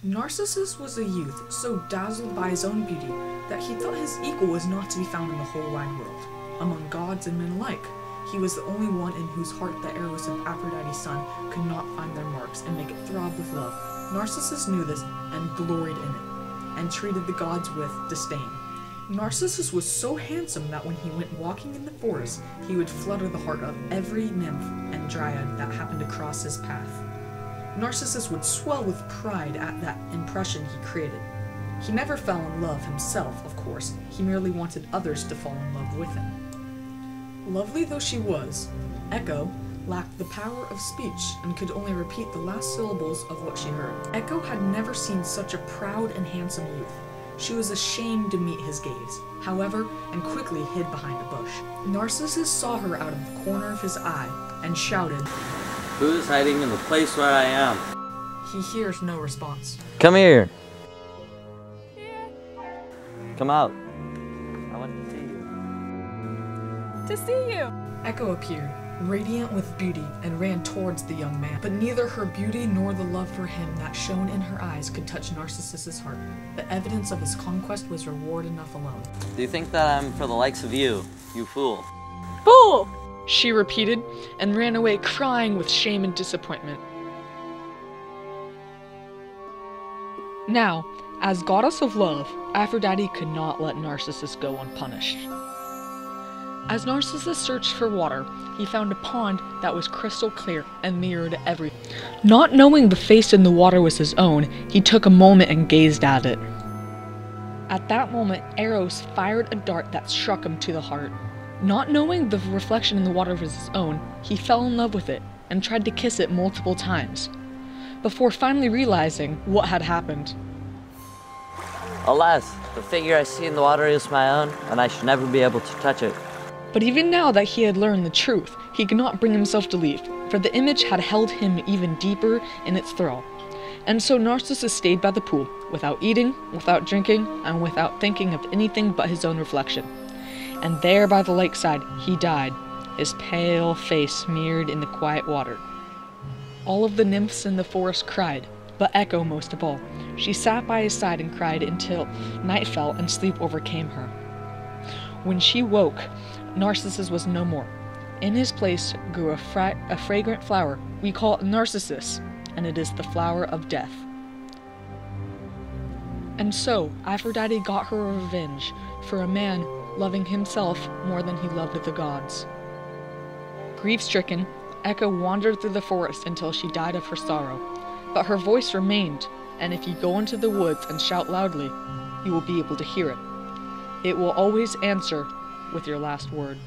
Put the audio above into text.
Narcissus was a youth so dazzled by his own beauty that he thought his equal was not to be found in the whole wide world. Among gods and men alike, he was the only one in whose heart the arrows of Aphrodite's son could not find their marks and make it throb with love. Narcissus knew this and gloried in it, and treated the gods with disdain. Narcissus was so handsome that when he went walking in the forest, he would flutter the heart of every nymph and dryad that happened to cross his path. Narcissus would swell with pride at that impression he created. He never fell in love himself, of course. He merely wanted others to fall in love with him. Lovely though she was, Echo lacked the power of speech and could only repeat the last syllables of what she heard. Echo had never seen such a proud and handsome youth. She was ashamed to meet his gaze, however, and quickly hid behind a bush. Narcissus saw her out of the corner of his eye and shouted, "Who's hiding in the place where I am?" He hears no response. Come here. Come out. I want to see you. To see you! Echo appeared, radiant with beauty, and ran towards the young man. But neither her beauty nor the love for him that shone in her eyes could touch Narcissus's heart. The evidence of his conquest was reward enough alone. Do you think that I'm for the likes of you, you fool? Fool! She repeated, and ran away crying with shame and disappointment. Now, as goddess of love, Aphrodite could not let Narcissus go unpunished. As Narcissus searched for water, he found a pond that was crystal clear and mirrored everything. Not knowing the face in the water was his own, he took a moment and gazed at it. At that moment, Eros fired a dart that struck him to the heart. Not knowing the reflection in the water was his own, he fell in love with it and tried to kiss it multiple times, before finally realizing what had happened. Alas, the figure I see in the water is my own, and I should never be able to touch it. But even now that he had learned the truth, he could not bring himself to leave, for the image had held him even deeper in its thrall. And so Narcissus stayed by the pool, without eating, without drinking, and without thinking of anything but his own reflection. And there by the lakeside he died, his pale face mirrored in the quiet water. All of the nymphs in the forest cried, but Echo most of all. She sat by his side and cried until night fell and sleep overcame her. When she woke, Narcissus was no more. In his place grew a fragrant flower. We call it Narcissus, and it is the flower of death. And so Aphrodite got her revenge for a man loving himself more than he loved the gods. Grief-stricken, Echo wandered through the forest until she died of her sorrow. But her voice remained, and if you go into the woods and shout loudly, you will be able to hear it. It will always answer with your last word.